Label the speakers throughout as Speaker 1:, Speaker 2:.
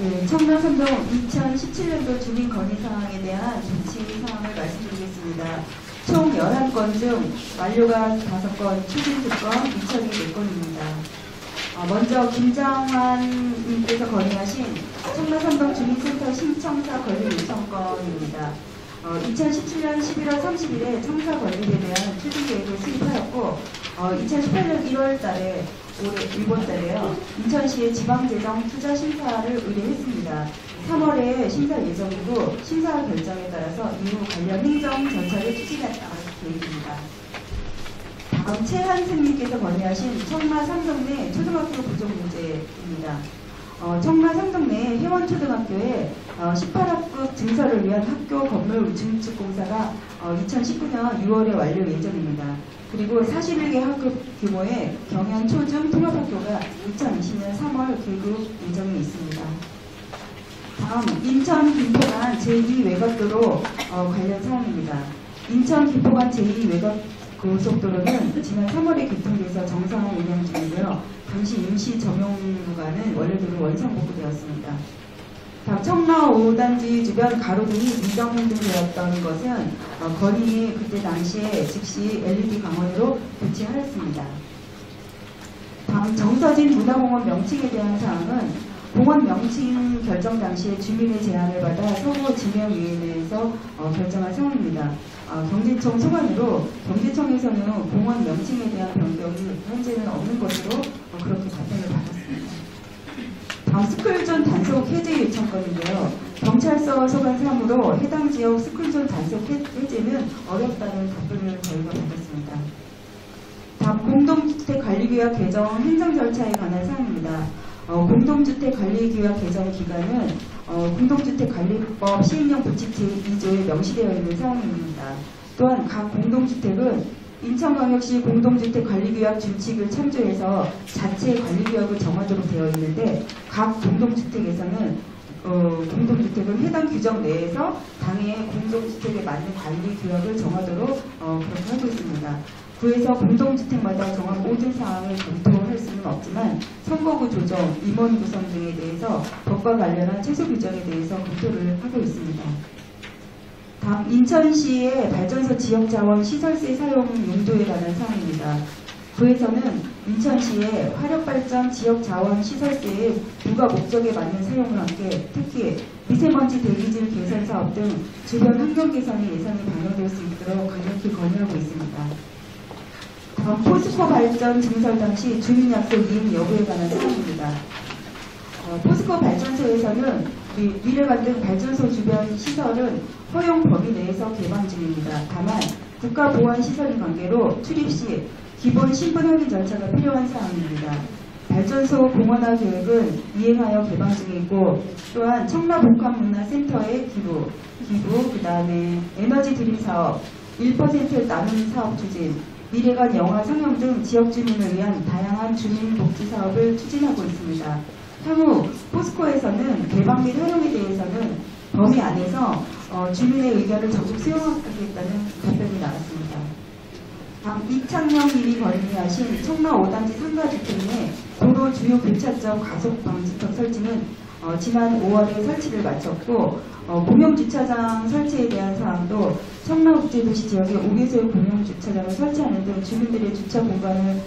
Speaker 1: 네, 청라삼동 2017년도 주민건의사항에 대한 조치사항을 말씀드리겠습니다. 총 11건 중 완료가 5건, 추진특건, 이첩이 4건입니다. 먼저 김장환님께서 건의하신 청라삼동 주민센터 신청사 건립 요청건입니다. 2017년 11월 30일에 청사 건립에 대한 추진계획을 수립하였고 2018년 1월달에 올해 이번 달에요. 인천시의 지방재정 투자 심사를 의뢰했습니다. 3월에 심사 예정이고 심사 결정에 따라서 이후 관련 행정 절차를 추진할 계획입니다. 다음 최한승님께서 건의하신 청라 삼동내 초등학교 부족 문제입니다. 청라 삼동내 회원초등학교에 18학급 증설을 위한 학교 건물 증축 공사가 2019년 6월에 완료 예정입니다. 그리고 41개 학급 규모의 경연 초중 통합학교가 2020년 3월 개교 예정에 있습니다. 다음 인천 김포간 제2 외곽도로 관련 사항입니다. 인천 김포간 제2 외곽 고속도로는 지난 3월에 개통돼서 정상 운영 중이고요. 당시 임시 점용 구간은 원래대로 원상 복구되었습니다. 다음 청라 5단지 주변 가로등이 미정행등되었던 것은 건의에 그때 당시에 즉시 LED 광원으로 교체하였습니다. 다음 정서진 문화공원 명칭에 대한 사항은 공원 명칭 결정 당시에 주민의 제안을 받아 서구지명위원회에서 결정한 사항입니다. 경제청 소관으로 경제청에서는 공원 명칭에 대한 변경이 현재는 없는 것으로 그렇게 답변을 받았습니다. 다음 스쿨존 단속 해제 요청건인데요. 경찰서 소관 사무로 해당 지역 스쿨존 단속 해제는 어렵다는 답변을 저희가 받았습니다. 다음 공동주택관리규약 개정 행정 절차에 관한 사항입니다. 공동주택관리규약 개정 기간은 공동주택관리법 시행령 부칙 제2조에 명시되어 있는 사항입니다. 또한 각 공동주택은 인천광역시 공동주택관리규약 준칙을 참조해서 자체 관리규약을 정하도록 되어 있는데 각 공동주택에서는 공동주택은 해당 규정 내에서 당해 공동주택에 맞는 관리규약을 정하도록 그렇게 하고 있습니다. 구에서 공동주택마다 정한 모든 사항을 검토할 수는 없지만 선거구 조정, 임원 구성 등에 대해서 법과 관련한 최소 규정에 대해서 검토를 하고 있습니다. 다음 인천시의 발전소 지역자원 시설세 사용 용도에 관한 사항입니다. 구에서는 인천시의 화력발전 지역자원 시설세의 부가 목적에 맞는 사용을 함께 특히 미세먼지 대기질 개선 사업 등 주변 환경 개선의 예산이 반영될 수 있도록 강력히 건의하고 있습니다. 다음 포스코 발전 증설 당시 주민약속 이행 여부에 관한 사항입니다. 포스코 발전소에서는 위례관 등 발전소 주변 시설은 허용 범위 내에서 개방 중입니다. 다만 국가보안시설인 관계로 출입 시 기본 신분 확인 절차가 필요한 사항입니다. 발전소 공원화 계획은 이행하여 개방 중이고 또한 청라복합문화센터의 기부 그 다음에 에너지 드림 사업, 1% 나눔 사업 추진, 미래관 영화 상영 등 지역 주민을 위한 다양한 주민복지 사업을 추진하고 있습니다. 향후 포스코에서는 개방 및 활용에 대해서는 범위 안에서 주민의 의견을 적극 수용하겠다는 답변이 나왔습니다. 다음 이창명님이 건의하신 청라 5단지 상가주택 내 도로 주요 교차점 가속 방지턱 설치는 지난 5월에 설치를 마쳤고 공용주차장 설치에 대한 사항도 청라국제도시 지역에 5개소의 공용주차장을 설치하는 등 주민들의 주차 공간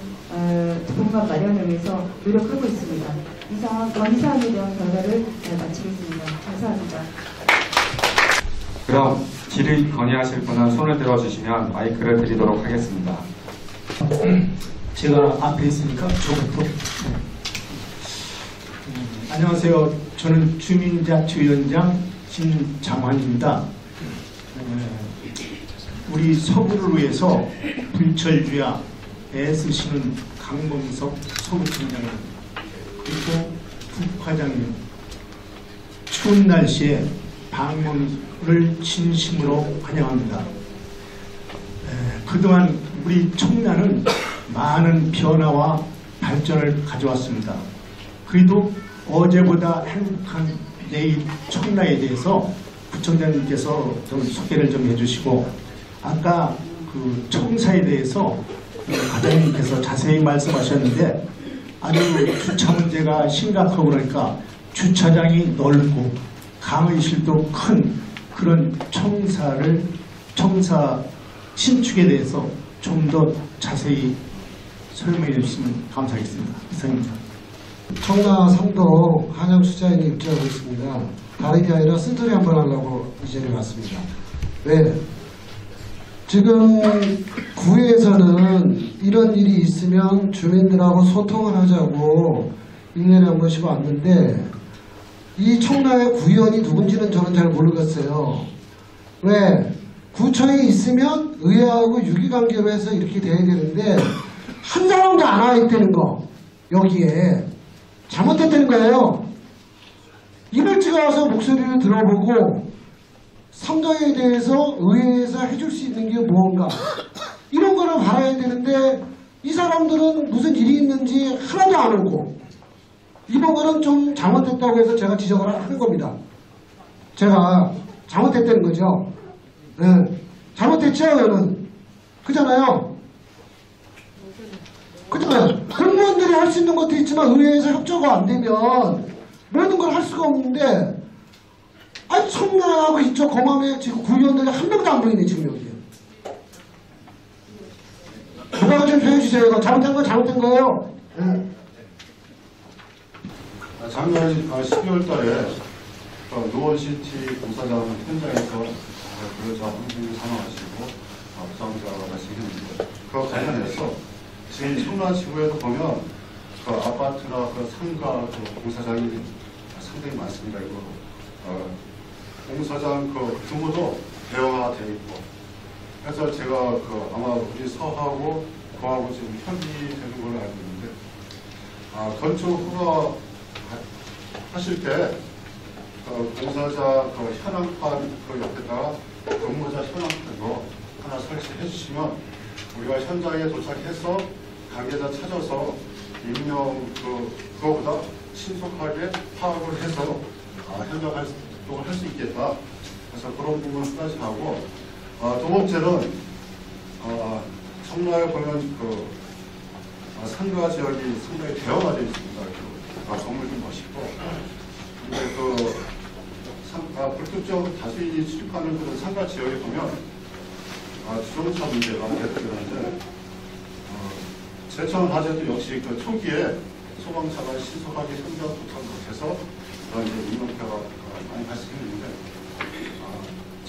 Speaker 1: 마련을 위해서 노력하고 있습니다. 이상 건의사항에 대한 결과를 마치겠습니다. 감사합니다.
Speaker 2: 그럼 질의 건의하실 분은 손을 들어주시면 마이크를 드리도록 하겠습니다.
Speaker 3: 제가 앞에 있으니까 저부터. 안녕하세요. 저는 주민자치위원장 신장환입니다. 우리 서구를 위해서 불철주야 애쓰시는 강범석 서구청장님 그리고 국화장님 추운 날씨에 방문을 진심으로 환영합니다. 그동안 우리 청라는 많은 변화와 발전을 가져왔습니다. 그래도 어제보다 행복한 내일 청라에 대해서 부청장님께서 좀 소개를 좀 해주시고 아까 그 청사에 대해서 과장님께서 자세히 말씀하셨는데 아주 주차 문제가 심각하고 그러니까 주차장이 넓고 강의실도 큰 그런 청사 신축에 대해서 좀 더 자세히 설명해 주시면 감사하겠습니다. 이상입니다.
Speaker 4: 청라 상동 한양수자인이 입주하고 있습니다. 다른 게 아니라 쓴소리 한번 하려고 이 자리에 왔습니다. 왜? 지금 구에서는 이런 일이 있으면 주민들하고 소통을 하자고 1년에 한 번씩 왔는데 이 청라의 구의원이 누군지는 저는 잘 모르겠어요. 왜? 구청이 있으면 의회하고 유기관계로 해서 이렇게 돼야 되는데 한 사람도 안 와 있다는 거 여기에 잘못했다는 거예요. 이물지가 와서 목소리를 들어보고 상정에 대해서 의회에서 해줄 수 있는 게 무언가 이런 거를 바라야 되는데 이 사람들은 무슨 일이 있는지 하나도 안 오고 이런 거는 좀 잘못했다고 해서 제가 지적을 하는 겁니다. 제가 잘못했다는 거죠. 네. 잘못했죠, 여는 그잖아요. 그잖아요. 공무원들이 할 수 있는 것도 있지만 의회에서 협조가 안 되면 모든 걸 할 수가 없는데 아니 청라하고 이쪽 검암에 지금 구의원들이 한 명도 안 보이네 지금 여기. 누가 좀 해주세요. 이거 잘못된 건 잘못된 거예요. 네.
Speaker 5: 작년 12월 달에 노원시티 공사장 현장에서 근로자 한 분이 사망하시고 부상자가 발생했는데 그와 관련해서 지금 청라 지구에도 보면 그 아파트나 그 상가 그 공사장이 상당히 많습니다. 이거 공사장 그 규모도 대형화되어 있고 그래서 제가 그 아마 우리 서하고 그하고 지금 협의되는 걸로 알고 있는데 건축 허가 하실 때 공사자 그 현황판 그 옆에다가 근무자 현황판도 하나 설치해 주시면 우리가 현장에 도착해서 관계자 찾아서 임명 그거보다 신속하게 파악을 해서 현장 활동을 할 수 있겠다. 그래서 그런 부분 한 가지 하고 두 번째는 청라에 보면 그 상가 지역이 상당히 대형화되어 있습니다. 건물도 멋있고 근데 불특정 다수인이 출입하는 그런 상가 지역에 보면 주정차 문제가 계속 일어나는데 제천 화재도 역시 그 초기에 소방차가 신속하게 현장 도착 못해서 그런 이제 인명피해가 많이 발생했는데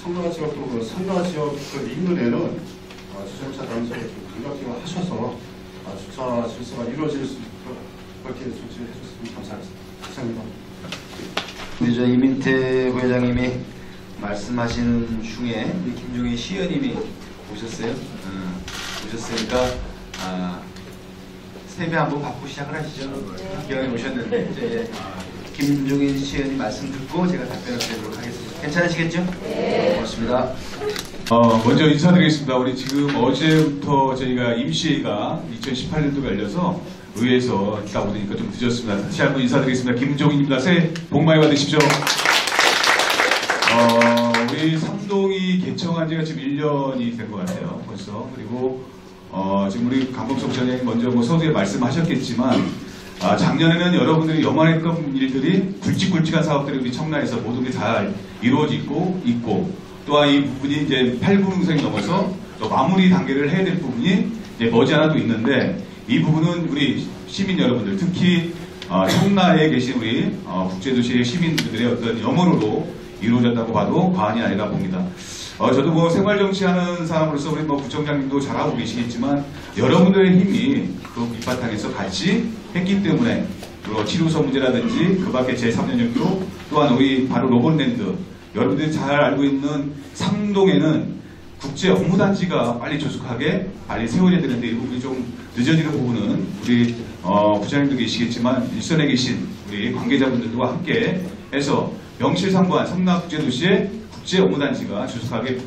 Speaker 5: 청라 지역도 그 상가 지역 그 인근에는 주정차 단속을 좀 강력히 하셔서 주차 질서가 이루어질 수 있도록 그렇게 조치해 주셨으면 감사하겠습니다. 감사합니다.
Speaker 6: 우리 저 이민태 부회장님이 말씀하시는 중에 우리 김종인 시의원님이 오셨어요. 오셨으니까 세배 한번 받고 시작을 하시죠. 기왕에 오셨는데 이제 김종인 시의원님 말씀 듣고 제가 답변을 드리도록 하겠습니다. 괜찮으시겠죠? 네. 고맙습니다.
Speaker 7: 먼저 인사드리겠습니다. 우리 지금 어제부터 저희가 임시회가 2018년도가 열려서 의회에서 있다 보니까 좀 늦었습니다. 다시 한번 인사드리겠습니다. 김종인입니다. 새해 복 많이 받으십시오. 우리 삼동이 개청한 지가 지금 1년이 된 것 같아요. 벌써. 그리고 지금 우리 강범석 부장님 먼저 뭐 서두에 말씀하셨겠지만 작년에는 여러분들이 염원했던 일들이 굵직굵직한 사업들이 우리 청라에서 모든 게 잘 이루어지고 있고 또한 이 부분이 이제 8분생이 넘어서 또 마무리 단계를 해야 될 부분이 이제 머지않아도 있는데 이 부분은 우리 시민 여러분들 특히 청라에 계신 우리 국제도시의 시민들의 어떤 염원으로 이루어졌다고 봐도 과언이 아니라 봅니다. 저도 뭐 생활정치하는 사람으로서 우리 뭐 부총장님도 잘하고 계시겠지만 여러분들의 힘이 그 밑바탕에서 같이 했기 때문에 치료소 문제라든지 그 밖에 제3연역도 또한 우리 바로 로봇랜드 여러분들이 잘 알고 있는 상동에는 국제 업무단지가 빨리 조속하게 빨리 세워야 되는데 이 부분이 좀 늦어지는 부분은 우리 부장님도 계시겠지만 일선에 계신 우리 관계자분들과 함께 해서 명실상부한 성남국제도시의 국제 업무단지가 조속하게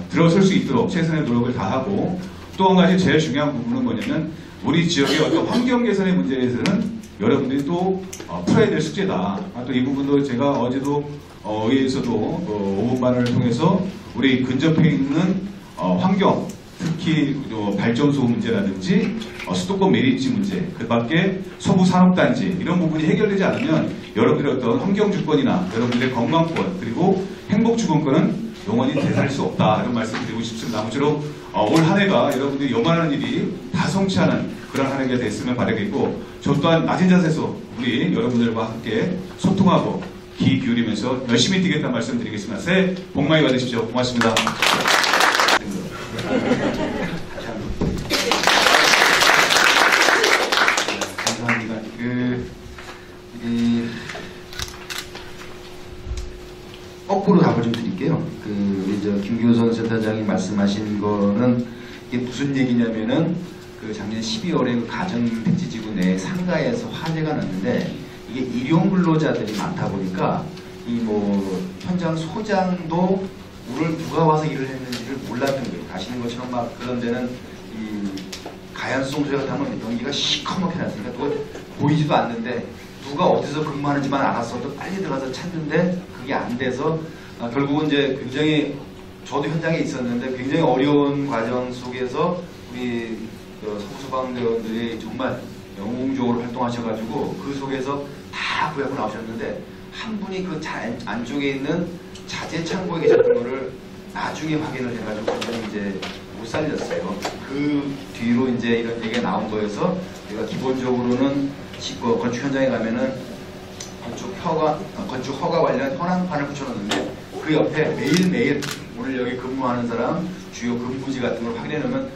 Speaker 7: 들어설 수 있도록 최선의 노력을 다하고 또 한 가지 제일 중요한 부분은 뭐냐면 우리 지역의 어떤 환경 개선의 문제에서는 여러분들이 또 풀어야 될 숙제다. 또 이 부분도 제가 어제도 의회에서도 5분반을 통해서 우리 근접해 있는 환경 특히 발전소 문제라든지 수도권 매립지 문제, 그 밖에 서부 산업단지 이런 부분이 해결되지 않으면 여러분들의 어떤 환경주권이나 여러분들의 건강권 그리고 행복주권권은 영원히 되살릴 수 없다 이런 말씀 드리고 싶습니다. 아무쪼록 올 한 해가 여러분들이 요만한 일이 다 성취하는 그런 한 해가 됐으면 바라겠고 저 또한 낮은 자세에서 우리 여러분들과 함께 소통하고 귀 기울이면서 열심히 뛰겠다는 말씀 드리겠습니다. 새해 복 많이 받으십시오. 고맙습니다.
Speaker 6: 감사합니다. 거꾸로 답을 좀 드릴게요. 우리 김규선 센터장이 말씀하신 거는 이게 무슨 얘기냐면은 작년 12월에 가정택지지구 내 상가에서 화재가 났는데 이게 일용 근로자들이 많다 보니까 현장 소장도 물을 누가 와서 일을 했는지를 몰랐던 거예요. 가시는 것처럼 막 그런 데는 가연성 소재가 타면 연기가 시커멓게 났으니까 그걸 보이지도 않는데 누가 어디서 근무하는지만 알았어도 빨리 들어가서 찾는데 그게 안 돼서 결국은 이제 굉장히 저도 현장에 있었는데 굉장히 어려운 과정 속에서 우리 소방대원들이 정말 영웅적으로 활동하셔가지고 그 속에서 다 구해고 나오셨는데 한 분이 그 안쪽에 있는 자재 창고에 계셨던 거를 나중에 확인을 해가지고 이제 못 살렸어요. 그 뒤로 이제 이런 얘기가 나온 거여서 제가 기본적으로는 건축 현장에 가면은 건축 허가 관련 현황판을 붙여놓는데 그 옆에 매일매일 오늘 여기 근무하는 사람 주요 근무지 같은 걸 확인해 놓으면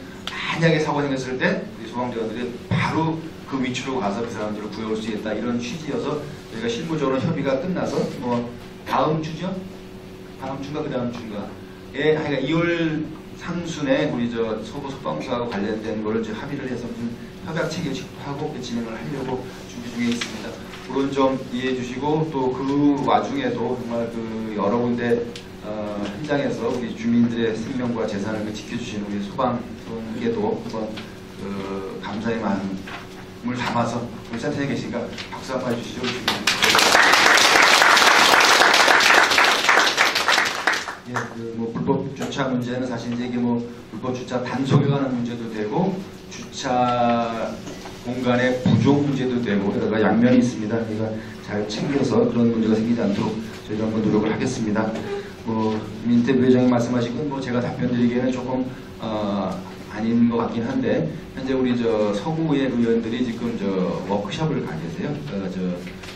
Speaker 6: 만약에 사고 생겼을 때 우리 소방대원들이 바로 그 위치로 가서 그 사람들을 구해올 수 있다 이런 취지여서 저희가 실무적으로 협의가 끝나서 다음 주죠? 다음 주인가 그 다음 주인가에 하여간 2월 상순에 우리 서부 소방서하고 관련된 거를 합의를 해서 무슨 협약 체결식도 하고 진행을 하려고 준비 중에 있습니다. 그런 점 이해해 주시고 또 그 와중에도 정말 여러 군데 현장에서 우리 주민들의 생명과 재산을 지켜주시는 우리 소방에게도 한번 감사의 마음을 담아서 우리 센터에 계시니까 박수 한번 해주시죠. 예, 불법 주차 문제는 사실 이제 이게 불법 주차 단속에 관한 문제도 되고 주차 공간의 부족 문제도 되고 여러 양면이 있습니다. 우리가 잘 챙겨서 그런 문제가 생기지 않도록 저희가 한번 노력을 하겠습니다. 민태 부회장이 말씀하신 건 제가 답변 드리기에는 조금 아닌 것 같긴 한데 현재 우리 서구의 의원들이 지금 워크숍을 가 계세요.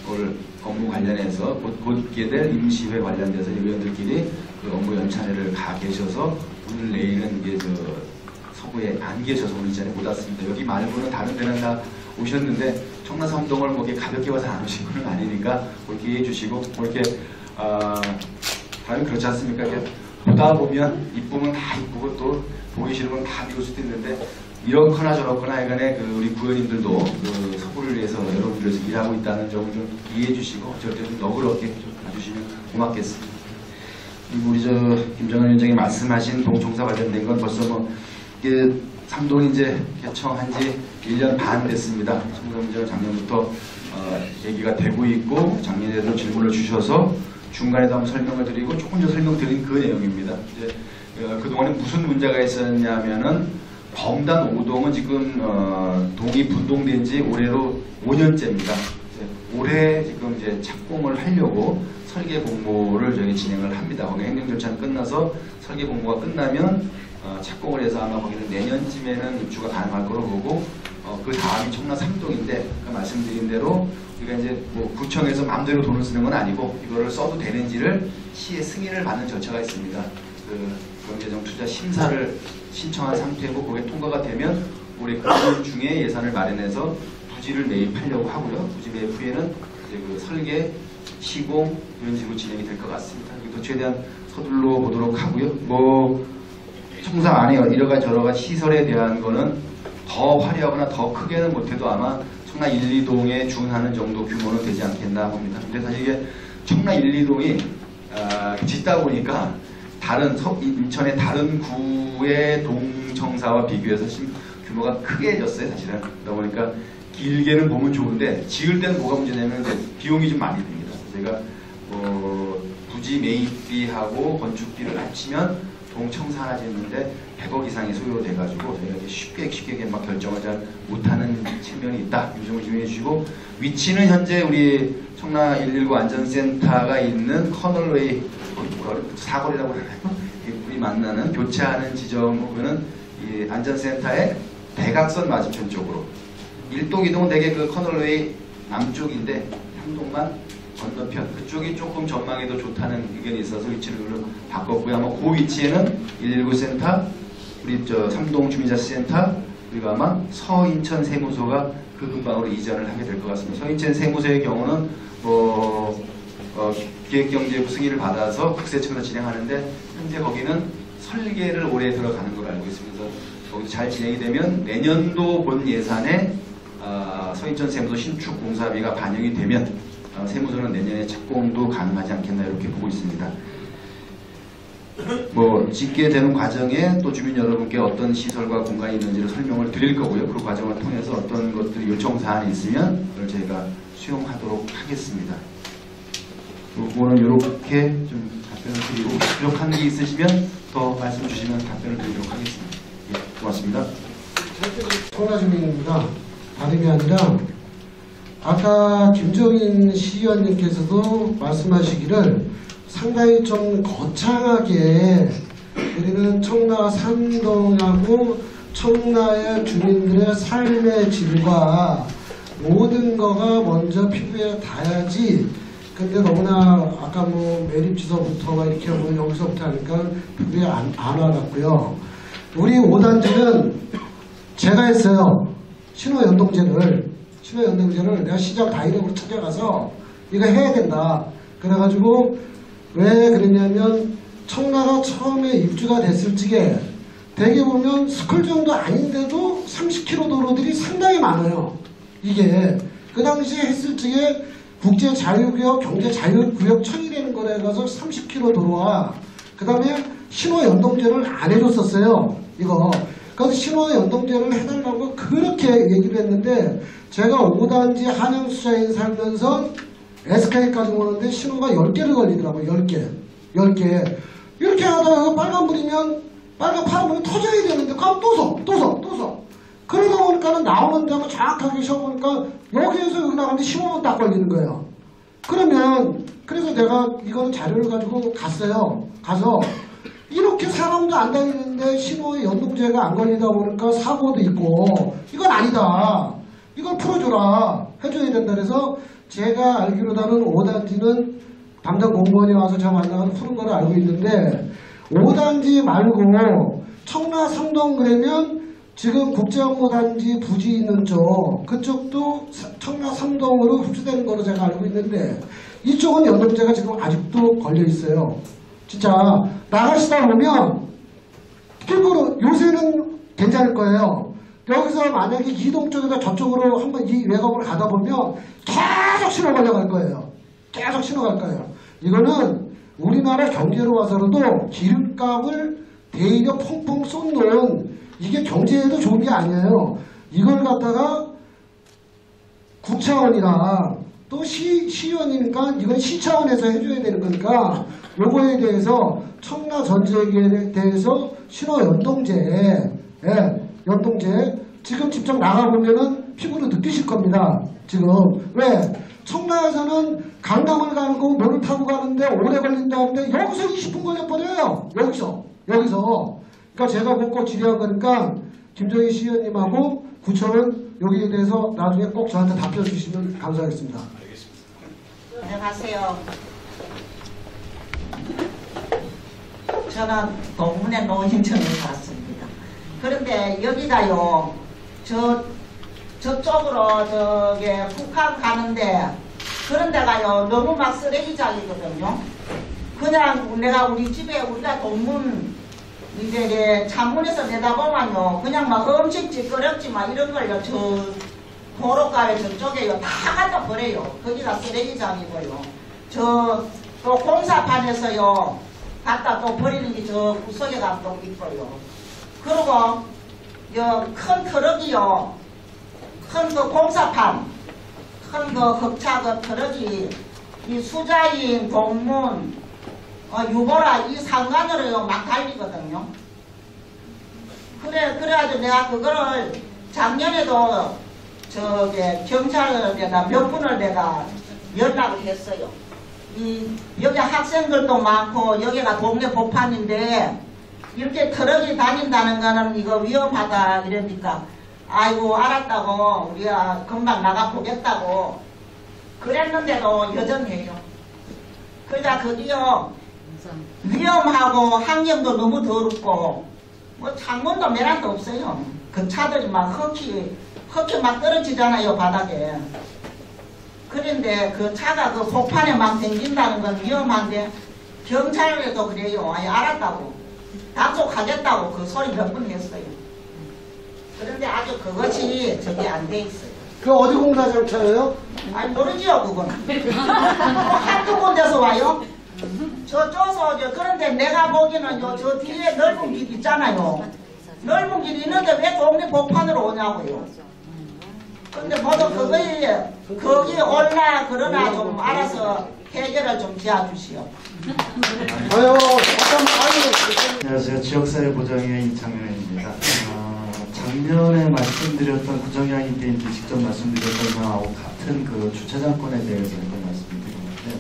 Speaker 6: 오늘 업무 관련해서 곧 있게 될 임시회 관련돼서 의원들끼리 그 업무 연찬회를 가 계셔서 오늘 내일은 이게 서구에 안 계셔서 오늘 이 자리에 못 왔습니다. 여기 말고는 다른 데는 다 오셨는데 청라 삼동을 이렇게 가볍게 와서 안 오신 건 아니니까 그렇게 이해해 주시고 이렇게 다른 그렇지 않습니까? 보다 보면 이쁘면 다 이쁘고 또 보기 싫으면 다 미울 수도 있는데 이렇거나 저렇거나 하여간에 우리 구현님들도 서구를 위해서 여러분들 위해서 일하고 있다는 점을 좀 이해해 주시고 절대 좀 너그럽게 좀 봐주시면 고맙겠습니다. 그리고 우리 김정은 위원장이 말씀하신 동청사 관련된 건 벌써 삼동이 이제 개청한 지 1년 반 됐습니다. 청소문제가 작년부터 얘기가 되고 있고 작년에도 질문을 주셔서 중간에도 한번 설명을 드리고 조금 더 설명드린 그 내용입니다. 이제 그동안에 무슨 문제가 있었냐면은 범단 5동은 지금 동이 분동된 지 올해로 5년째입니다. 올해 지금 이제 착공을 하려고 설계 공모를 저희 진행을 합니다. 거기 행정 절차는 끝나서 설계 공모가 끝나면 착공을 해서 아마 거기는 내년쯤에는 입주가 가능할 거로 보고 그 다음이 청라 3동인데 말씀드린 대로 우리가 이제 구청에서 마음대로 돈을 쓰는 건 아니고 이거를 써도 되는지를 시의 승인을 받는 절차가 있습니다. 경제적 투자 심사를 신청한 상태고 그게 통과가 되면 올해 9월 중에 예산을 마련해서 부지를 매입하려고 하고요. 부지 매입 후에는 이제 설계, 시공 이런 식으로 진행이 될 것 같습니다. 이것도 최대한 서둘러 보도록 하고요. 청사 안에 여러 가지 시설에 대한 거는 더 화려하거나 더 크게는 못해도 아마 청라 1, 2동에 준하는 정도 규모는 되지 않겠나 봅니다. 근데 사실 이게 청라 1, 2동이 짓다 보니까 인천의 다른 구의 동청사와 비교해서 규모가 크게 졌어요, 사실은. 그러다 보니까 길게는 보면 좋은데 지을 때는 뭐가 문제냐면 비용이 좀 많이 듭니다. 제가 부지 매입비하고 건축비를 합치면 동청사 하나 짓는데 100억 이상이 소요돼가지고 저희가 쉽게 막 결정을 잘 못하는 측면이 있다. 이 점을 주의해 주시고, 위치는 현재 우리 청라 119 안전센터가 있는 커널웨이 사거리라고 하나요? 우리 만나는 교차하는 지점은 이 안전센터의 대각선 맞은편 쪽으로 1동 2동은 대개 그 커널웨이 남쪽인데 3동만 건너편 그쪽이 조금 전망이 더 좋다는 의견이 있어서 위치를 바꿨고요. 아마 그 위치에는 119 센터, 우리 저 3동 주민자치센터, 그리고 아마 서인천 세무소가 그 근방으로 이전을 하게 될 것 같습니다. 서인천 세무소의 경우는 기획경제부 승인을 받아서 국세청에서 진행하는데 현재 거기는 설계를 올해 들어가는 걸로 알고 있습니다. 그래서 거기서 잘 진행이 되면 내년도 본 예산에 서인천 세무소 신축 공사비가 반영이 되면 세무서는 내년에 착공도 가능하지 않겠나 이렇게 보고 있습니다. 짓게 되는 과정에 또 주민 여러분께 어떤 시설과 공간이 있는지를 설명을 드릴 거고요. 그 과정을 통해서 어떤 것들이 요청 사안이 있으면 그걸 저희가 수용하도록 하겠습니다. 그거는 이렇게 좀 답변을 드리고 부족한 게 있으시면 더 말씀 주시면 답변을 드리도록 하겠습니다. 예, 고맙습니다.
Speaker 4: 청라 주민입니다. 다름이 아니라 아까 김종인 시의원님께서도 말씀하시기를 상당히 좀 거창하게 우리는 청라 3동하고 청라의 주민들의 삶의 질과 모든 거가 먼저 피부에 닿아야지. 근데 너무나 아까 매립지서부터 이렇게 여기서부터 하니까 피부에 안 와닿고요. 우리 5단지는 제가 했어요. 신호연동제를 내가 시장 다이렉트로 찾아가서 이거 해야 된다. 그래가지고 왜 그랬냐면 청라가 처음에 입주가 됐을 적에 대개 보면 스쿨 정도 아닌데도 30km 도로들이 상당히 많아요. 이게 그 당시에 했을 적에 국제자유구역, 경제자유구역 처리되는 거래 가서 30km 도로와 그 다음에 신호연동제를 안 해줬었어요. 이거. 그래서 신호연동제를 해달라고 그렇게 얘기를 했는데 제가 5단지 한양수자에 살면서 SK까지 오는데 신호가 10개를 걸리더라고요. 10개. 이렇게 하다가 빨간불이면 파란불이 터져야 되는데 그럼 또 서. 그러다 보니까는 나오는 데만 정확하게 쉬어보니까 여기에서 여기 나가는데 15분 딱 걸리는 거예요. 그래서 내가 이거는 자료를 가지고 갔어요. 가서 이렇게 사람도 안 다니는데 신호에 연동제가 안 걸리다 보니까 사고도 있고 이건 아니다. 이걸 풀어줘라. 해줘야 된다. 그래서 제가 알기로다는 5단지는 담당 공무원이 와서 제가 만나서 푸는 걸 알고 있는데 5단지 말고 청라 3동 그러면 지금 국제업무단지 부지 있는 쪽 그쪽도 청라 3동으로 흡수되는 거로 제가 알고 있는데 이쪽은 연동제가 지금 아직도 걸려 있어요. 진짜 나가시다 보면 길거리 요새는 괜찮을 거예요. 여기서 만약에 이동 쪽에다 저쪽으로 한번 이 외곽으로 가다 보면 계속 신호 걸려갈 거예요. 이거는 우리나라 경제로 봐서라도 기름값을 대이력 펑펑 쏟는 이게 경제에도 좋은 게 아니에요. 이걸 갖다가 구차원이랑 또 시의원이니까 이건 시차원에서 해줘야 되는 거니까 요거에 대해서 청라 전지역에 대해서 신호 연동제 지금 직접 나가보면은 피부로 느끼실 겁니다. 지금 왜 청라에서는 강남을 가는 거 뭐를 타고 가는데 오래 걸린다는데 여기서 20분 걸려버려요. 여기서 그러니까 제가 꼭 질의한 거니까 김정희 시의원님하고 구청은 여기에 대해서 나중에 꼭 저한테 답변 주시면 감사하겠습니다.
Speaker 8: 안녕하세요. 저는 동문회 노인정에 살았습니다. 그런데 여기가요, 저쪽으로 북한 가는데 그런 데가요 너무 막 쓰레기장이거든요. 그냥 내가 우리 집에 우리가 동문 이제 창문에서 내다보면요 그냥 막 엄청 찌끄럽지만 이런 걸요 저 도로가에 저쪽에요 다 갖다 버려요. 거기가 쓰레기장이고요. 또 공사판에서요 갖다 또 버리는 게 저 구석에 가면 또 있고요. 그리고 큰 트럭이요 큰 그 공사판 큰 그 흑차 그 트럭이 이 수자인 동문 유보라 이 상관으로 막 달리거든요. 그래가지고 내가 그거를 작년에도 경찰에다 몇 분을 내가 연락을 했어요. 여기 학생들도 많고 여기가 동네 복판인데 이렇게 트럭이 다닌다는 거는 이거 위험하다 이러니까 아이고 알았다고 우리가 금방 나가 보겠다고 그랬는데도 여전해요. 그러니까 거기요 위험하고 환경도 너무 더럽고 뭐 창문도 메란도 없어요. 그 차들이 막 흙이 막 떨어지잖아요 바닥에. 그런데 그 차가 그 복판에 막 댕긴다는 건 위험한데 경찰에도 그래요. 아예 알았다고 단속하겠다고 그 소리 몇 번 했어요. 그런데 아주 그것이 저게 안 돼 있어요.
Speaker 4: 그 어디 공사장 차예요?
Speaker 8: 아니 모르지요 그거는. 한두 군데서 와요. 저쪽서 그런데 내가 보기에는 저 뒤에 넓은 길 있잖아요. 넓은 길이 있는데 왜 동네 복판으로 오냐고요. 근데 모두 그거에 거기 올라 그러나 좀 알아서 해결을 좀 지어주시오.
Speaker 9: 안녕하세요. 지역사회보장의 이창현입니다. 작년에 말씀드렸던 구정장님 때 이제 직접 말씀드렸던 거하고 같은 그 주차장권에 대해서 이걸 말씀드리는데,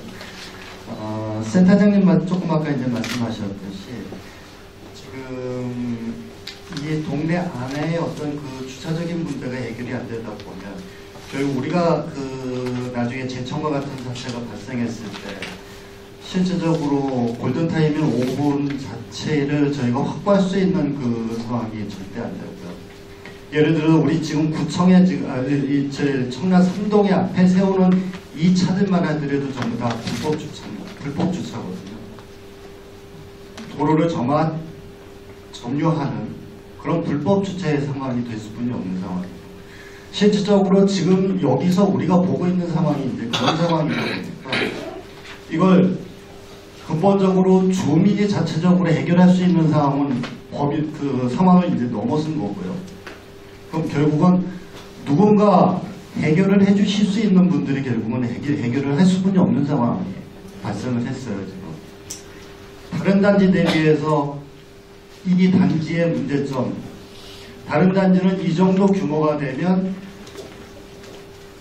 Speaker 9: 센터장님 조금 아까 이제 말씀하셨듯이 지금 이 동네 안에 어떤 그 주차적인 문제가 해결이 안 되다 보면 결국 우리가 그 나중에 재청과 같은 사태가 발생했을 때 실질적으로 골든타임인 5분 자체를 저희가 확보할 수 있는 그 상황이 절대 안 되고요. 예를 들어 우리 지금 구청에 지금 청라 3동의 앞에 세우는 이 차들만 하더라도 전부 다 불법 주차거든요. 도로를 점유하는 그런 불법 주차의 상황이 될 수뿐이 없는 상황입니다. 실질적으로 지금 여기서 우리가 보고 있는 상황이 이제 그런 상황이다 보니까 이걸 근본적으로 주민이 자체적으로 해결할 수 있는 상황은 법이 그 상황을 이제 넘어선 거고요. 그럼 결국은 누군가 해결을 해주실 수 있는 분들이 결국은 해결을 할 수뿐이 없는 상황이 발생을 했어요. 지금 다른 단지 대비해서 이 단지의 문제점, 다른 단지는 이 정도 규모가 되면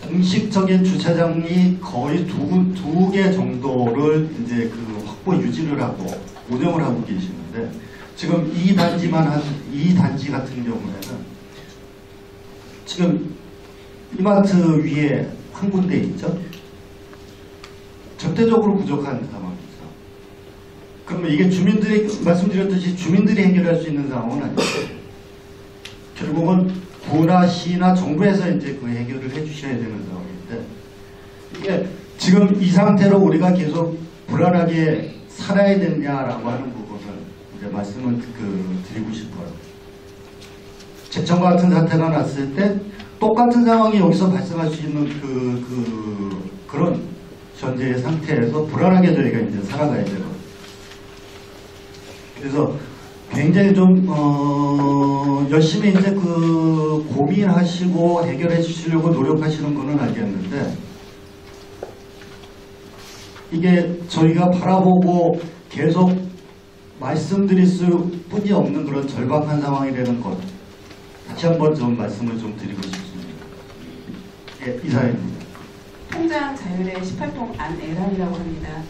Speaker 9: 공식적인 주차장이 거의 두 개 정도를 이제 그 확보 유지를 하고 운영을 하고 계시는데 지금 이 단지 같은 경우에는 지금 이마트 위에 한 군데 있죠. 절대적으로 부족한 상황이죠. 그러면 이게 주민들이 말씀드렸듯이 주민들이 해결할 수 있는 상황은 아니죠. 결국은 구나 시나 정부에서 이제 그 해결을 해주셔야 되는 상황인데 이게 지금 이 상태로 우리가 계속 불안하게 살아야 되냐라고 하는 부분을 이제 말씀을 드리고 싶어요. 재청과 같은 사태가 났을 때 똑같은 상황이 여기서 발생할 수 있는 그런 현재의 상태에서 불안하게 저희가 이제 살아가야 되거든요. 그래서 굉장히 좀 열심히 이제 그 고민하시고 해결해 주시려고 노력하시는 거는 알겠는데 이게 저희가 바라보고 계속 말씀드릴 수뿐이 없는 그런 절박한 상황이 되는 것 다시 한번 좀 말씀을 좀 드리고 싶습니다. 예, 이사입니다.
Speaker 10: 통장 자율의 18동 안에란이라고 합니다.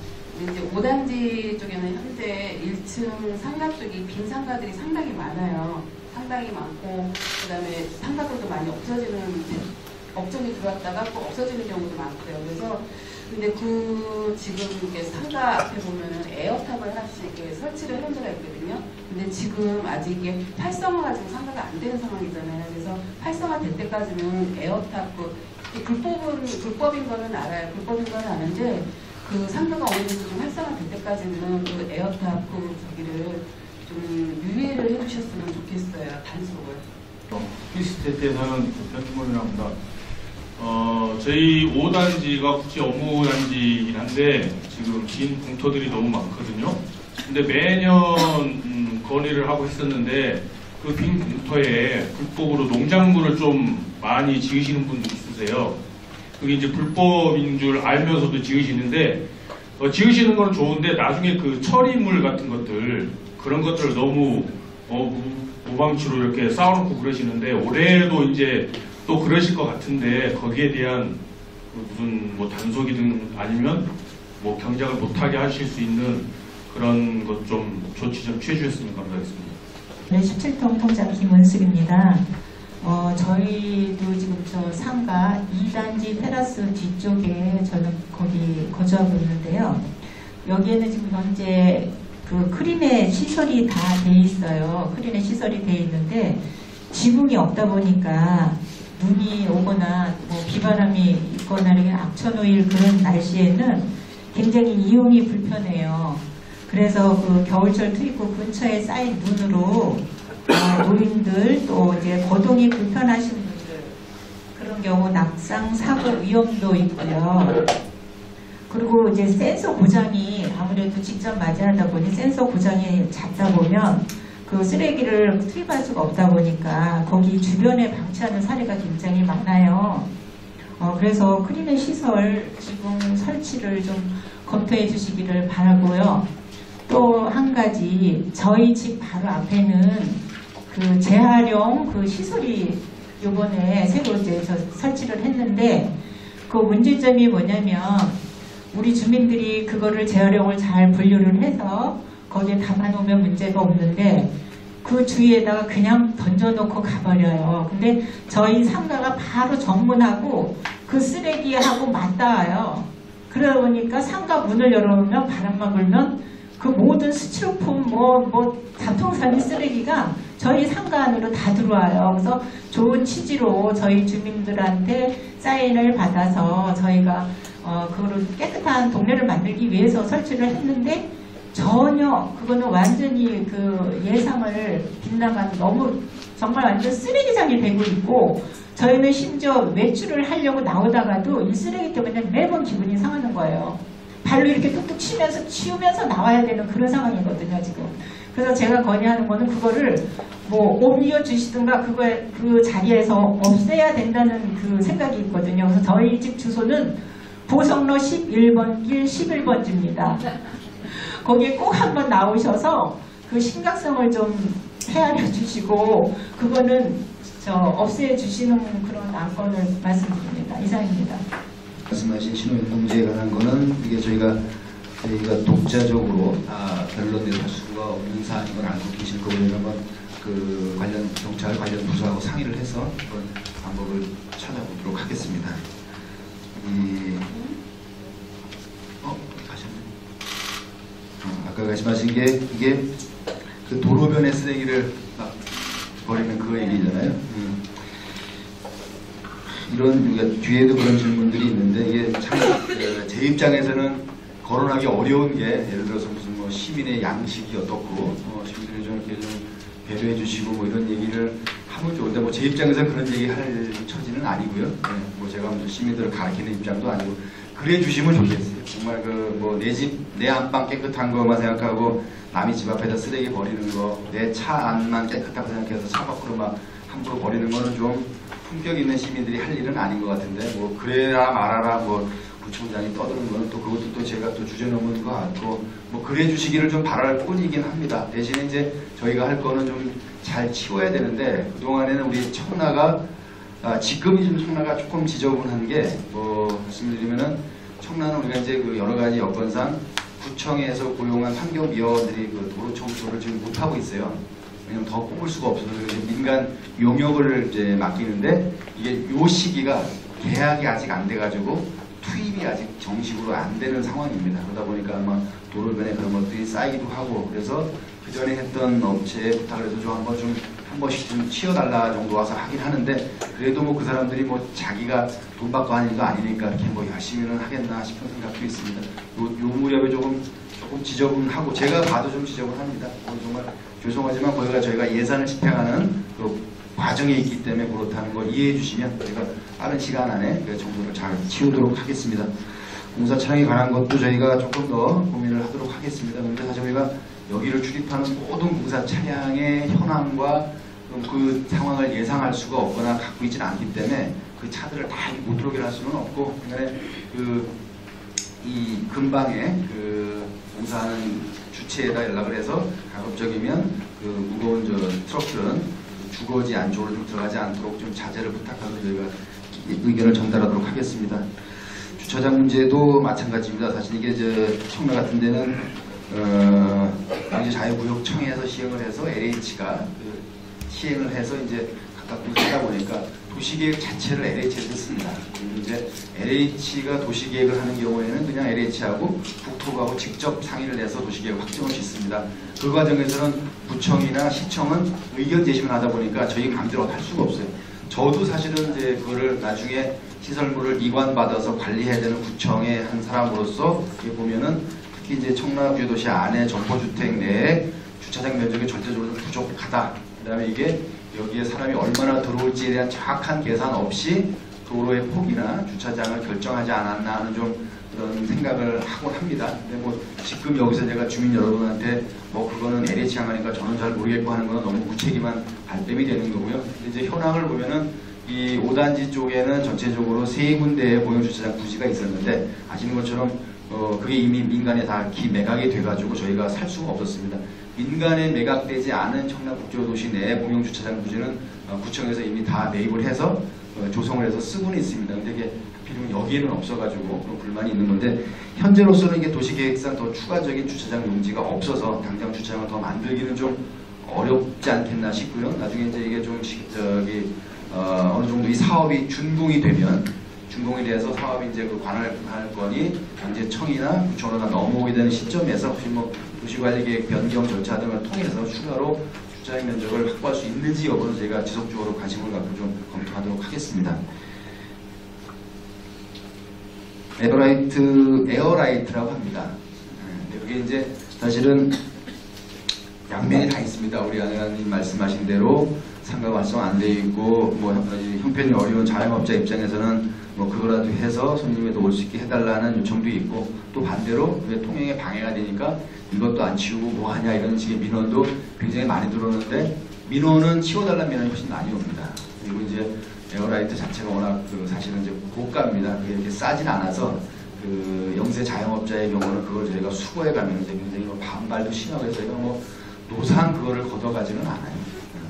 Speaker 10: 이제 5단지 쪽에는 현재 1층 상가 쪽이 빈 상가들이 상당히 많아요. 상당히 많고 그다음에 상가들도 많이 없어지는 업종이 들어왔다가 또 없어지는 경우도 많고요. 그래서 근데 지금 이렇게 상가 앞에 보면은 에어탑을 하나씩 이렇게 설치를 해놓은 데가 있거든요. 근데 지금 아직 이게 활성화가 지금 상가가 안 되는 상황이잖아요. 그래서 활성화 될 때까지는 에어탑 불법인 거는 알아요. 불법인 거는 아는데 그 상가가 어느 정도 좀 활성화될 때까지는 그 에어탑 저기를 좀 유예를 해주셨으면 좋겠어요. 단속을.
Speaker 11: 피스테트에 사는 변준범이랍니다. 저희 5단지가 국제 업무단지이긴 한데 지금 빈 공터들이 너무 많거든요. 근데 매년 건의를 하고 했었는데 그 빈 공터에 불법으로 농작물을 좀 많이 지으시는 분들이 있으세요. 그게 이제 불법인 줄 알면서도 지으시는데 지으시는 건 좋은데 나중에 그 처리물 같은 것들 그런 것들을 너무 무방치로 이렇게 쌓아놓고 그러시는데 올해도 이제 또 그러실 것 같은데 거기에 대한 무슨 뭐 단속이든 아니면 뭐 경작을 못하게 하실 수 있는 그런 것 좀 조치 좀 취해주셨으면 감사하겠습니다.
Speaker 12: 네, 17동 통장 김은숙입니다. 저희도 지금 저 상가 2단지 테라스 뒤쪽에 저는 거기 거주하고 있는데요. 여기에는 지금 현재 그 크리네 시설이 다 돼 있어요. 크리네 시설이 돼 있는데 지붕이 없다 보니까 눈이 오거나 뭐 비바람이 있거나 이렇게 악천후일 그런 날씨에는 굉장히 이용이 불편해요. 그래서 그 겨울철 투입구 근처에 쌓인 눈으로 노인들 또 이제 거동이 불편하신 분들 그런 경우 낙상 사고 위험도 있고요. 그리고 이제 센서 고장이 아무래도 직접 맞이하다 보니 센서 고장이 잦다 보면 그 쓰레기를 투입할 수가 없다 보니까 거기 주변에 방치하는 사례가 굉장히 많아요. 그래서 크리네 시설 지붕 설치를 좀 검토해 주시기를 바라고요. 또 한 가지 저희 집 바로 앞에는 그 재활용 그 시설이 요번에 새로 이제 설치를 했는데 그 문제점이 뭐냐면 우리 주민들이 그거를 재활용을 잘 분류를 해서 거기에 담아놓으면 문제가 없는데 그 주위에다가 그냥 던져놓고 가버려요. 근데 저희 상가가 바로 정문하고 그 쓰레기하고 맞닿아요. 그러다 보니까 상가 문을 열어놓으면 바람만 불면 그 모든 스티로폼 잡통사니 쓰레기가 저희 상가 안으로 다 들어와요. 그래서 좋은 취지로 저희 주민들한테 사인을 받아서 저희가 그거를 깨끗한 동네를 만들기 위해서 설치를 했는데 전혀 그거는 완전히 그 예상을 빗나가는 너무 정말 완전 쓰레기장이 되고 있고 저희는 심지어 외출을 하려고 나오다가도 이 쓰레기 때문에 매번 기분이 상하는 거예요. 발로 이렇게 뚝뚝 치우면서 나와야 되는 그런 상황이거든요, 지금. 그래서 제가 건의하는 거는 그거를 뭐 옮겨주시든가 그 자리에서 없애야 된다는 그 생각이 있거든요. 그래서 저희 집 주소는 보성로 11번 길 11번지입니다. 거기에 꼭 한번 나오셔서 그 심각성을 좀 헤아려 주시고 그거는 없애 주시는 그런 안건을 말씀드립니다. 이상입니다.
Speaker 6: 말씀하신 신호위반공제에 관한 거는 이게 저희가 독자적으로 결론을 할 수가 없는 사안인 걸 알고 계실 거고요. 한번 그 관련 경찰 관련 부서하고 상의를 해서 그런 방법을 찾아보도록 하겠습니다. 아까 말씀하신 게 이게 그 도로변에 쓰레기를 막 버리는 그 얘기잖아요. 이런 뒤에도 그런 질문들이 있는데 이게 참 제 입장에서는 거론하기 어려운 게 예를 들어서 무슨 뭐 시민의 양식이 어떻고 시민들이 좀 이렇게 좀 배려해 주시고 뭐 이런 얘기를 하면 좋은데 뭐 제 입장에서 그런 얘기 할 처지는 아니고요. 뭐 제가 무슨 시민들을 가르치는 입장도 아니고 그래 주시면 좋겠어요. 정말 그 뭐 내 집 내 안방 깨끗한 거만 생각하고 남의 집 앞에다 쓰레기 버리는 거 내 차 안만 깨끗하고 생각해서 차 밖으로 막 함부로 버리는 거는 좀 품격 있는 시민들이 할 일은 아닌 것 같은데 뭐 그래라 말아라 뭐 구청장이 떠드는 거는 또 그것도 또 제가 또 주제 넘은 것 같고 뭐 그래 주시기를 좀 바랄 뿐이긴 합니다. 대신에 이제 저희가 할 거는 좀 잘 치워야 되는데 그동안에는 우리 청라가 지금이 좀 청라가 조금 지저분한 게 뭐 말씀드리면은 청라는 우리가 이제 그 여러 가지 여건상 구청에서 고용한 환경위원들이 그 도로 청소를 지금 못 하고 있어요. 왜냐면 더 뽑을 수가 없어서 민간 용역을 이제 맡기는데 이게 요 시기가 계약이 아직 안 돼가지고 투입이 아직 정식으로 안 되는 상황입니다. 그러다 보니까 아마 도로변에 그런 것들이 쌓이기도 하고 그래서 그 전에 했던 업체에 부탁을 해서 좀 한 번씩 좀 치워달라 정도 와서 하긴 하는데 그래도 뭐 그 사람들이 뭐 자기가 돈 받고 하는 일도 아니니까 이렇게 뭐 열심히는 하겠나 싶은 생각도 있습니다. 요 무렵에 조금 지저분하고 제가 봐도 좀 지저분합니다. 정말 죄송하지만 거기가 저희가 예산을 집행하는 그 과정에 있기 때문에 그렇다는 걸 이해해 주시면 저희가 빠른 시간 안에 그 정도를 잘 치우도록 하겠습니다. 공사 차량에 관한 것도 저희가 조금 더 고민을 하도록 하겠습니다. 그런데 사실 저희가 여기를 출입하는 모든 공사 차량의 현황과 그 상황을 예상할 수가 없거나 갖고 있지는 않기 때문에 그 차들을 다 못 들어오게 할 수는 없고 그간에 그 이 근방에 그 공사하는 주체에다 연락을 해서 가급적이면 그 무거운 트럭들은 주거지 안쪽으로 좀 들어가지 않도록 좀 자제를 부탁하면서 저희가 의견을 전달하도록 하겠습니다. 주차장 문제도 마찬가지입니다. 사실 이게 청라 같은 데는 자유구역청에서 시행을 해서 LH가 시행을 해서 이제 각각 하다 보니까 도시계획 자체를 LH에서 씁니다. 이제 LH가 도시계획을 하는 경우에는 그냥 LH하고 국토부하고 직접 상의를 해서 도시계획 확정을 짓습니다. 그 과정에서는 구청이나 시청은 의견 제시만 하다 보니까 저희 마음대로 할 수가 없어요. 저도 사실은 이제 그거를 나중에 시설물을 이관받아서 관리해야 되는 구청의 한 사람으로서 보면은 특히 이제 청라구도시 안에 점포주택 내에 주차장 면적이 절대적으로 부족하다. 그 다음에 이게 여기에 사람이 얼마나 들어올지에 대한 정확한 계산 없이 도로의 폭이나 주차장을 결정하지 않았나 하는 좀 그런 생각을 하곤 합니다. 근데 뭐 지금 여기서 제가 주민 여러분한테 뭐 그거는 LH 향하니까 저는 잘 모르겠고 하는 거는 너무 무책임한 발뺌이 되는 거고요. 이제 현황을 보면은 이 5단지 쪽에는 전체적으로 3군데의 공용주차장 부지가 있었는데 아시는 것처럼 그게 이미 민간에 다 기매각이 돼가지고 저희가 살 수가 없었습니다. 민간에 매각되지 않은 청라국제도시 내 공용주차장 부지는 구청에서 이미 다 매입을 해서 조성을 해서 쓰고는 있습니다. 근데 이게 하필이면 여기에는 없어가지고 그런 불만이 있는 건데 현재로서는 이게 도시계획상 더 추가적인 주차장 용지가 없어서 당장 주차장을 더 만들기는 좀 어렵지 않겠나 싶고요. 나중에 이제 이게 좀 어느 정도 이 사업이 준공이 되면 준공에 대해서 사업이 이제 그 관할권이 경제청이나 구청으로 넘어오게 되는 시점에서 혹시 뭐 도시관리계획 변경 절차 등을 통해서 추가로 주차장 면적을 확보할 수 있는지 여부는 저희가 지속적으로 관심을 갖고 좀 검토하도록 하겠습니다. 에어라이트라고 합니다. 그게 이제 사실은 양면이 다 있습니다. 우리 안회장님 말씀하신 대로 상가 활성 안 돼 있고 뭐 형편이 어려운 자영업자 입장에서는 뭐 그거라도 해서 손님에도 올 수 있게 해달라는 요청도 있고 또 반대로 왜 통행에 방해가 되니까 이것도 안 치우고 뭐 하냐 이런 식의 민원도 굉장히 많이 들어오는데 민원은 치워달라는 민원이 훨씬 많이 옵니다. 그리고 이제 에어라이트 자체가 워낙 사실은 이제 고가입니다. 그게 이렇게 싸진 않아서 그 영세 자영업자의 경우는 그걸 저희가 수거해 가면 이제 굉장히 뭐 반발도 심하고 해서 저희가 뭐 노상 그거를 걷어가지는 않아요.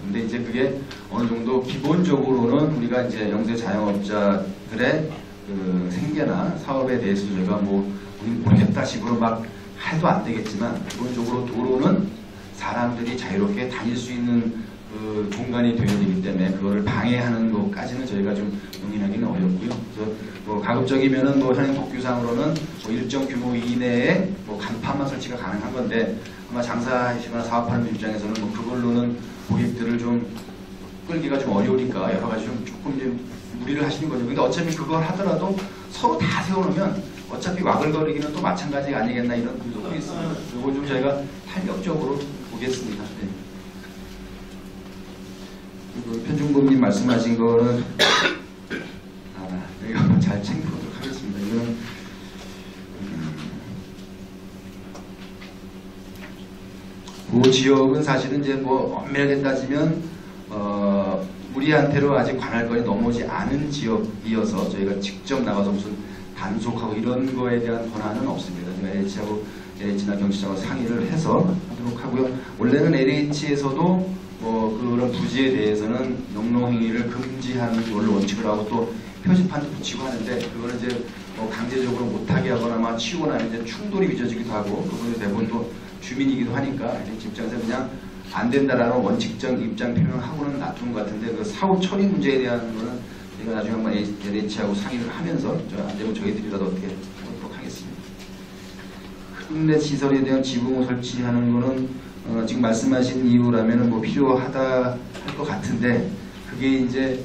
Speaker 6: 근데 이제 그게 어느 정도 기본적으로는 우리가 이제 영세 자영업자들의 그 생계나 사업에 대해서 저희가 뭐 우리는 모르겠다 식으로 막 해도 안 되겠지만 기본적으로 도로는 사람들이 자유롭게 다닐 수 있는 그 공간이 되어야 되기 때문에 그거를 방해하는 것까지는 저희가 좀 용인하기는 어렵고요. 그래서 뭐 가급적이면은 뭐 현행 법규상으로는 뭐 일정 규모 이내에 뭐 간판만 설치가 가능한 건데 아마 장사하시거나 사업하는 입장에서는 뭐 그걸로는 고객들을 좀 끌기가 좀 어려우니까 여러 가지 좀 조금 좀 무리를 하시는 거죠. 근데 어차피 그걸 하더라도 서로 다 세워놓으면 어차피 와글거리기는 또 마찬가지 아니겠나 이런 분석도 있습니다. 이거 좀 저희가 탄력적으로 보겠습니다. 네. 그리고 편중범님 말씀하신 거는 이거 잘 챙겨보도록 하겠습니다. 이거는 그 지역은 사실은 이제 뭐 엄밀하게 따지면 우리한테로 아직 관할권이 넘어오지 않은 지역이어서 저희가 직접 나가서 무슨 단속하고 이런 거에 대한 권한은 없습니다. LH하고 LH나 경찰하고 상의를 해서 하도록 하고요. 원래는 LH에서도 뭐 그런 부지에 대해서는 영농행위를 금지하는 걸로 원칙을 하고 또 표지판도 붙이고 하는데 그거는 이제 뭐 강제적으로 못하게 하거나 막 치우고 나면 이제 충돌이 빚어지기도 하고 그분이 대부분 또 주민이기도 하니까 LH 입장에서 그냥 안 된다라는 원칙적 입장 표명을 하고는 놔둔 것 같은데 그 사후 처리 문제에 대한 거는 제가 나중에 한번 LH하고 상의를 하면서 안 되면 저희들이라도 어떻게 하도록 하겠습니다. 큰 시설에 대한 지붕 설치하는 거는 지금 말씀하신 이유라면은 뭐 필요하다 할 것 같은데 그게 이제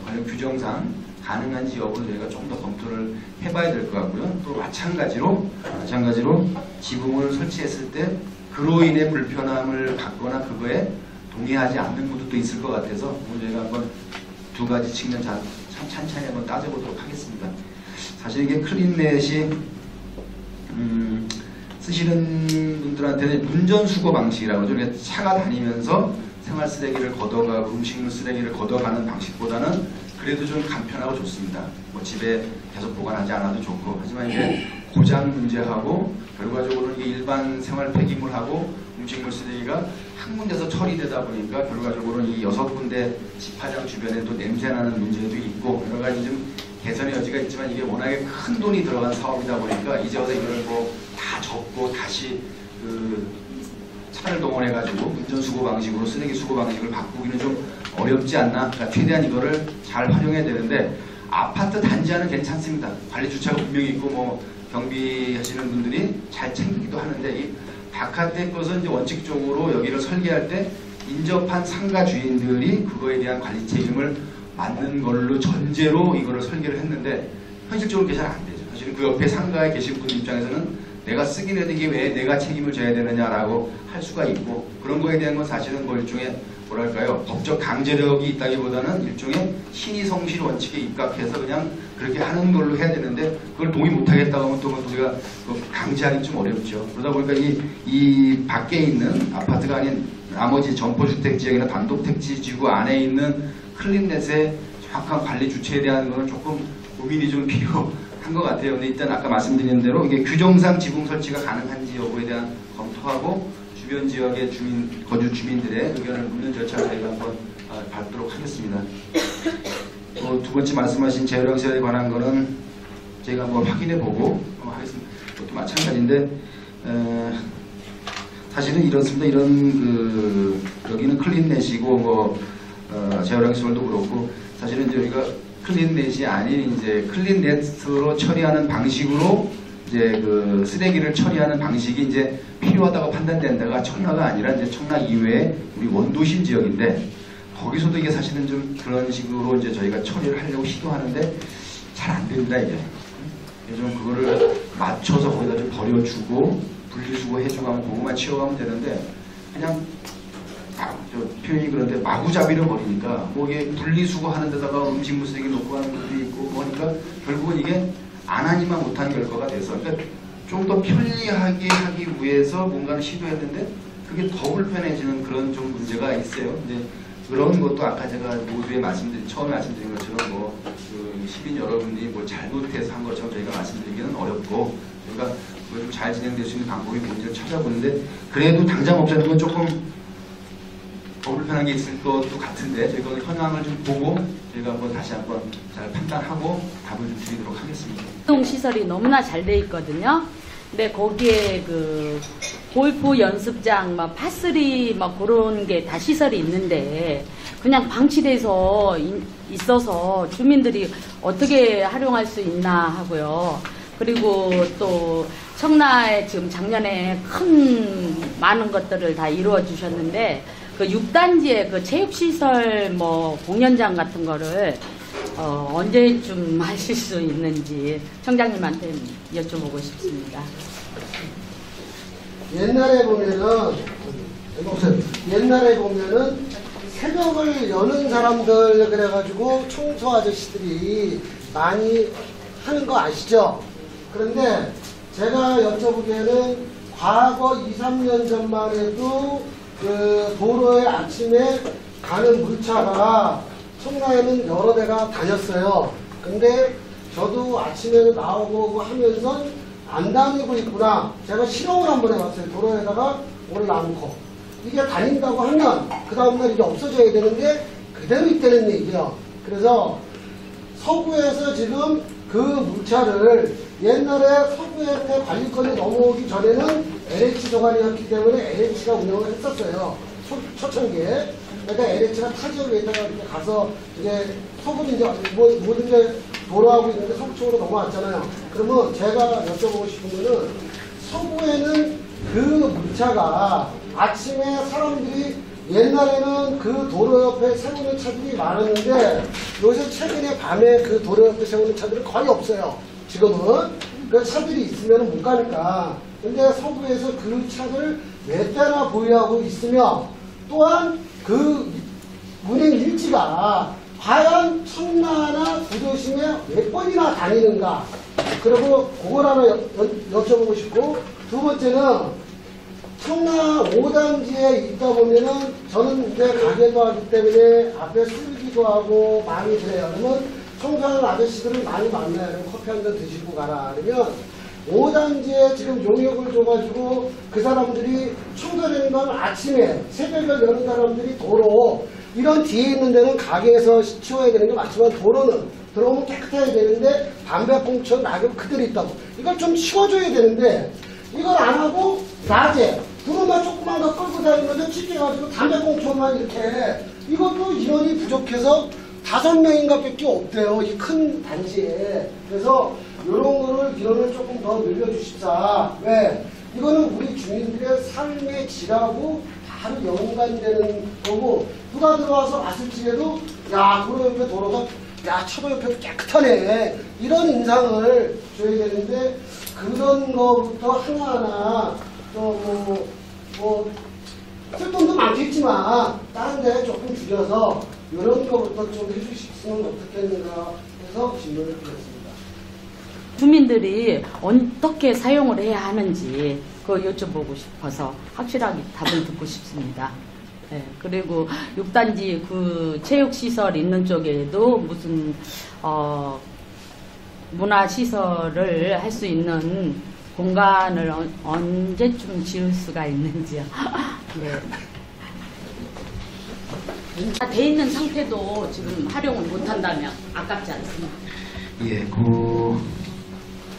Speaker 6: 관련 규정상 가능한지 여부를 저희가 좀 더 검토를 해봐야 될 것 같고요. 또 마찬가지로 지붕을 설치했을 때 그로 인해 불편함을 받거나 그거에 동의하지 않는 분들도 있을 것 같아서 오늘 저희가 한번 두 가지 측면 찬찬히 한번 따져보도록 하겠습니다. 사실 이게 클린넷이 쓰시는 분들한테는 운전수거 방식이라고 그러죠. 차가 다니면서 생활 쓰레기를 걷어가고 음식물 쓰레기를 걷어가는 방식보다는 그래도 좀 간편하고 좋습니다. 뭐 집에 계속 보관하지 않아도 좋고. 하지만 이제 고장 문제하고 결과적으로 이게 일반 생활 폐기물하고 음식물 쓰레기가 한 군데서 처리되다 보니까 결과적으로는 이 6군데 집화장 주변에 또 냄새나는 문제도 있고 여러 가지 좀 개선의 여지가 있지만 이게 워낙에 큰 돈이 들어간 사업이다 보니까 이제 와서 이걸 뭐 다 접고 다시 그 차를 동원해가지고 운전수거 방식으로 쓰레기 수거 방식을 바꾸기는 좀 어렵지 않나. 그러니까 최대한 이거를 잘 활용해야 되는데 아파트 단지하는 괜찮습니다. 관리 주차가 분명히 있고 뭐 경비하시는 분들이 잘 챙기기도 하는데 이 바깥에 것은 이제 원칙적으로 여기를 설계할 때 인접한 상가 주인들이 그거에 대한 관리 책임을 맡는 걸로 전제로 이거를 설계를 했는데 현실적으로 그게 잘 안 되죠. 사실은 그 옆에 상가에 계신 분 입장에서는 내가 쓰긴 해도 이게 왜 내가 책임을 져야 되느냐라고 할 수가 있고 그런 거에 대한 건 사실은 뭐 일종의 뭐랄까요 법적 강제력이 있다기보다는 일종의 신의성실 원칙에 입각해서 그냥 그렇게 하는 걸로 해야 되는데 그걸 동의 못하겠다고 하면 또 우리가 강제하기 좀 어렵죠. 그러다 보니까 이 밖에 있는 아파트가 아닌 나머지 점포주택 지역이나 단독택지 지구 안에 있는 클린넷의 정확한 관리 주체에 대한 거는 조금 고민이 좀 필요한 것 같아요. 근데 일단 아까 말씀드린 대로 이게 규정상 지붕 설치가 가능한지 여부에 대한 검토하고 주변 지역의 거주 주민들의 의견을 묻는 절차를 저희가 한번 밟도록 하겠습니다. 두 번째 말씀하신 재활용시설에 관한 거는 저희가 한번 확인해보고 하겠습니다. 그것도 마찬가지인데 사실은 이렇습니다. 이런 여기는 클린넷이고 뭐 재활용시설도 그렇고 사실은 저희가 클린넷이 아닌 이제 클린넷으로 처리하는 방식으로 이제 그 쓰레기를 처리하는 방식이 이제 필요하다고 판단된 데가 청라가 아니라 이제 청라 이외에 우리 원도심 지역인데 거기서도 이게 사실은 좀 그런 식으로 이제 저희가 처리를 하려고 시도하는데 잘 안 됩니다 이제. 좀 그거를 맞춰서 거기다 좀 버려주고 분리수거 해주고 하면 그것만 치워가면 되는데 그냥 표현이 그런데 마구잡이로 버리니까 뭐 이게 분리수거 하는 데다가 음식물 쓰레기 놓고 하는 것도 있고 뭐 하니까 결국은 이게 안 하니만 못한 결과가 돼서 그러니까 좀 더 편리하게 하기 위해서 뭔가를 시도했는데 그게 더 불편해지는 그런 좀 문제가 있어요. 이제 그런 것도 아까 제가 모두에 처음에 말씀드린 것처럼 그 시민 여러분들이 뭐 잘못해서 한 것처럼 저희가 말씀드리기는 어렵고 저희가 그걸 좀 잘 진행될 수 있는 방법이 뭔지를 찾아보는데 그래도 당장 없애는 조금 더 불편한 게 있을 것도 같은데 저희가 현황을 좀 보고 저희가 한번 다시 한번 잘 판단하고 답을 좀 드리도록 하겠습니다.
Speaker 13: 시설이 너무나 잘 돼 있거든요. 근데 거기에 그 골프 연습장, 막 파스리 막 그런 게 다 시설이 있는데 그냥 방치돼서 있어서 주민들이 어떻게 활용할 수 있나 하고요. 그리고 또 청라에 지금 작년에 많은 것들을 다 이루어 주셨는데 그 6단지의 그 체육시설 뭐 공연장 같은 거를 언제쯤 하실 수 있는지 청장님한테 여쭤보고 싶습니다.
Speaker 4: 옛날에 보면은 새벽을 여는 사람들 그래가지고 청소 아저씨들이 많이 하는 거 아시죠? 그런데 제가 여쭤보기에는 과거 2, 3년 전만 해도 그 도로에 아침에 가는 물차가 청라에는 여러 대가 다녔어요. 근데 저도 아침에 나오고 하면서 안 다니고 있구나. 제가 실험을 한번 해봤어요. 도로에다가 올라놓고. 이게 다닌다고 하면 그 다음날 이게 없어져야 되는데 그대로 있다는 얘기예요. 그래서 서구에서 지금 그 물차를 옛날에 서구한테 관리권이 넘어오기 전에는 LH 도관이었기 때문에 LH가 운영을 했었어요. 초창기에. 그러니까 LH가 타 지역에다가 이렇게 가서 이제 서구는 이제 모든 게 도로하고 있는데 서구 쪽으로 넘어왔잖아요. 그러면 제가 여쭤보고 싶은 거는 서구에는 그 물차가 아침에 사람들이 옛날에는 그 도로 옆에 세우는 차들이 많았는데 요새 최근에 밤에 그 도로 옆에 세우는 차들은 거의 없어요. 지금은. 그 차들이 있으면 못 가니까. 근데 서구에서 그 차들 몇 대나 보유하고 있으며 또한 그 운행 일지가 과연 청라나 구도심에 몇 번이나 다니는가. 그리고 그걸 하나 여쭤보고 싶고 두 번째는 청라 5단지에 있다 보면은 저는 이제 가게도 하기 때문에 앞에 술기도 하고 많이 그래요. 그러면 청소하는 아저씨들을 많이 만나요. 그럼 커피 한 잔 드시고 가라. 그러면 5단지에 지금 용역을 줘가지고 그 사람들이 청소하는 건 아침에 새벽에 여는 사람들이 도로 이런 뒤에 있는 데는 가게에서 치워야 되는 게 맞지만 도로는 들어오면 깨끗해야 되는데 담배꽁초 낙엽 그대로 있다고 이걸 좀 치워줘야 되는데 이걸 안 하고 낮에 부르만 조그만 거 끌고 다니면서 찢겨가지고 담배꽁초만 이렇게 이것도 인원이 부족해서 5명인가 밖에 없대요. 이 큰 단지에. 그래서 이런 거를 인원을 조금 더 늘려주십사. 왜? 이거는 우리 주민들의 삶의 질하고 바로 연관되는 거고 누가 들어와서 봤을 적에도 야 도로 옆에 도로가 야 차도 옆에도 깨끗하네 이런 인상을 줘야 되는데 그런 거부터 하나하나 또 쓸 돈도 많겠지만 다른 데 조금 줄여서 이런 거부터 좀 해주시면 어떻겠는가 해서 질문을 드렸습니다.
Speaker 13: 주민들이 어떻게 사용을 해야 하는지 그거 여쭤보고 싶어서 확실하게 답을 듣고 싶습니다. 네, 그리고 6단지 그 체육시설 있는 쪽에도 무슨 문화시설을 할 수 있는 공간을 언제쯤 지을 수가 있는지요. 네. 다 돼 있는 상태도 지금 활용을 못한다면 아깝지 않습니까?
Speaker 6: 예,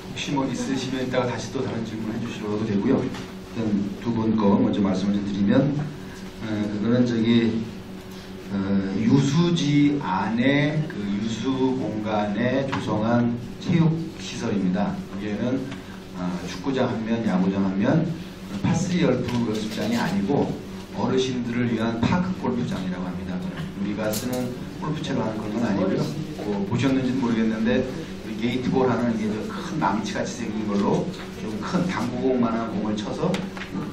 Speaker 6: 혹시 뭐 있으시면 이따가 다시 또 다른 질문 해주셔도 되고요. 일단 두 분 거 먼저 말씀을 좀 드리면 그거는 유수지 안에 그 유수 공간에 조성한 체육 시설입니다. 여기에는 축구장 한 면, 야구장 한 면, 파3 열프 연습장이 아니고 어르신들을 위한 파크 골프장이라고 합니다. 우리가 쓰는 골프채로 하는 그런 건 아니고요. 보셨는지는 모르겠는데 게이트볼 하는 이게 큰 망치같이 생긴 걸로 좀 큰 당구공만한 공을 쳐서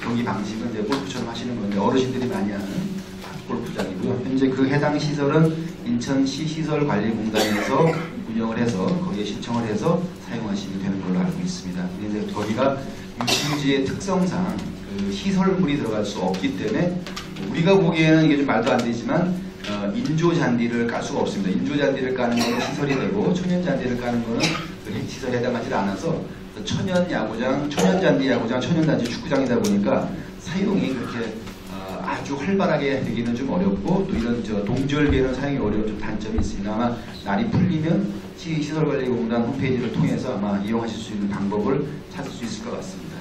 Speaker 6: 경기 방식은 이제 골프처럼 하시는 건데 어르신들이 많이 하는 골프장이고요. 현재 그 해당 시설은 인천시 시설관리공단에서 운영을 해서 거기에 신청을 해서 사용하시면 되는 걸로 알고 있습니다. 근데 거기가 유수지의 특성상 그 시설물이 들어갈 수 없기 때문에 우리가 보기에는 이게 좀 말도 안 되지만 인조잔디를 깔 수가 없습니다. 인조잔디를 까는 거는 시설이 되고 천연잔디를 까는 거는 그 시설에 해당하지 않아서 천연야구장, 천연잔디 야구장, 천연단지 축구장이다 보니까 사용이 그렇게 아주 활발하게 되기는 좀 어렵고 또 이런 동절기에는 사용이 어려운 좀 단점이 있습니다. 아마 날이 풀리면 시설관리공단 홈페이지를 통해서 아마 이용하실 수 있는 방법을 찾을 수 있을 것 같습니다.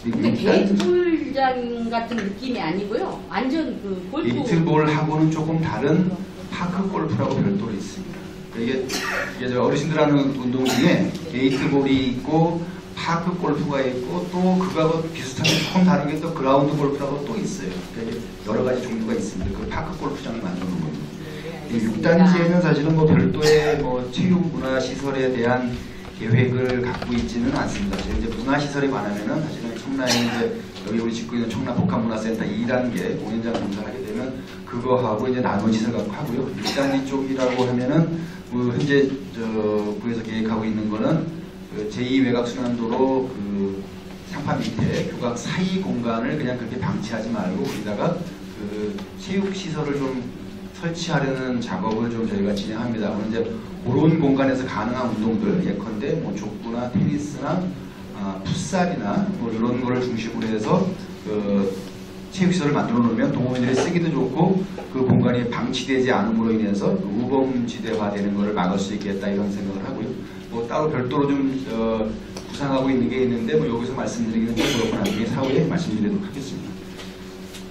Speaker 13: 근데 게이트볼장 같은 느낌이 아니고요. 완전 그 골프.
Speaker 6: 게이트볼하고는 조금 다른 파크 골프라고 별도로 있습니다. 이게 어르신들 하는 운동 중에 게이트볼이 있고 파크 골프가 있고 또 그거하고 비슷한 조금 다른 게 또 그라운드 골프라고 또 있어요. 그러니까 여러 가지 종류가 있습니다. 그 파크 골프장을 만드는 겁니다. 6단지에는 사실은 뭐 별도의 뭐 체육 문화 시설에 대한 계획을 갖고 있지는 않습니다. 이제 문화시설이 많으면은 사실은 청라에 이제 여기 우리 짓고 있는 청라 복합문화센터 2단계 공연장 공사를 하게 되면 그거하고 이제 나머지 시설 갖고 하고요. 6단지 쪽이라고 하면은 현재 구에서 계획하고 있는 거는 그 제2외곽순환도로 그 상판 밑에 교각 사이 공간을 그냥 그렇게 방치하지 말고 거기다가 그 체육시설을 좀 설치하려는 작업을 좀 저희가 진행합니다. 그런데 그런 공간에서 가능한 운동들 예컨대 뭐 족구나 테니스나 풋살이나 뭐 이런 거를 중심으로 해서 그 체육시설을 만들어 놓으면 동호인들이 쓰기도 좋고 그 공간이 방치되지 않음으로 인해서 그 우범지대화되는 것을 막을 수 있겠다 이런 생각을 하고요. 뭐 따로 별도로 좀 구상하고 있는 게 있는데 뭐 여기서 말씀드리기는 좀 그렇고 나중에 사후에 말씀드리도록 하겠습니다.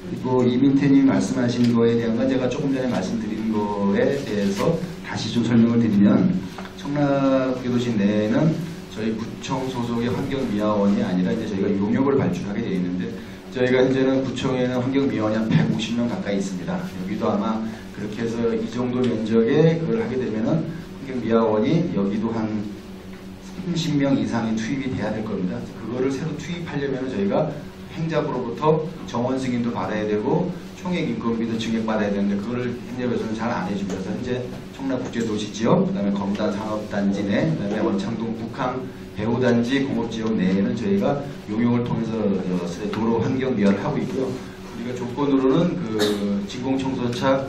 Speaker 6: 그리고 이민태님이 말씀하신 거에 대한 건 제가 조금 전에 말씀드린 거에 대해서 다시 좀 설명을 드리면 청라국제도시 내에는 저희 구청 소속의 환경미화원이 아니라 이제 저희가 용역을 발주하게 되어 있는데 저희가 현재는 구청에는 환경미화원이 한 150명 가까이 있습니다. 여기도 아마 그렇게 해서 이 정도 면적에 그걸 하게 되면은 환경미화원이 여기도 한 30명 이상이 투입이 돼야 될 겁니다. 그거를 새로 투입하려면 저희가 행자부로부터 정원 승인도 받아야 되고 총액 인건비도 증액받아야 되는데 그거를 행자부에서는 잘 안 해줍니다. 그래서 현재 청라국제도시지역, 그 다음에 검단 산업단지 내, 그 다음에 원창동 북항 배후단지 공업지역 내에는 저희가 용역을 통해서 도로 환경 미화를 하고 있고요. 우리가 조건으로는 그 진공청소차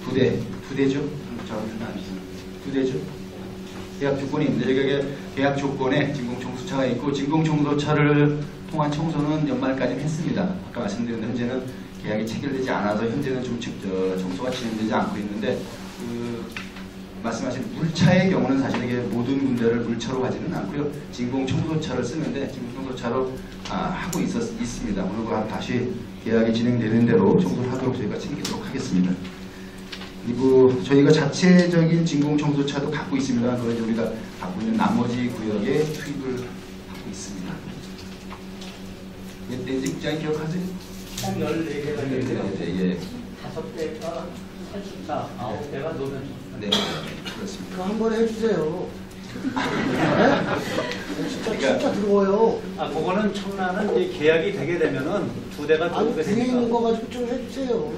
Speaker 6: 두 대죠? 두 대죠? 계약 조건이 있는데 저희가 계약 조건에 진공청소차가 있고 진공청소차를 통한 청소는 연말까지는 했습니다. 아까 말씀드린 현재는 계약이 체결되지 않아서 현재는 좀 청소가 진행되지 않고 있는데 말씀하신 물차의 경우는 사실 이게 모든 군데를 물차로 가지는 않고요. 진공청소차를 쓰는데 진공청소차로 하고 있습니다. 오늘 다시 계약이 진행되는 대로 청소를 하도록 저희가 챙기도록 하겠습니다. 그리고 저희가 자체적인 진공청소차도 갖고 있습니다. 그걸 우리가 갖고 있는 나머지 구역에 투입을 하고 있습니다. 몇 대인지 국장이 기억하세요?
Speaker 14: 딱 14개가 되고요.
Speaker 6: 예.
Speaker 14: 5대가 설치차, 9대가 노면.
Speaker 6: 네, 그렇습니다.
Speaker 15: 그거 한번 해주세요. 네? 진짜 들어와요.
Speaker 14: 그거는 청라는 이제 계약이 되게 되면은 2대가 들어오게
Speaker 15: 뒤에 있는 거 가지고 좀 해주세요.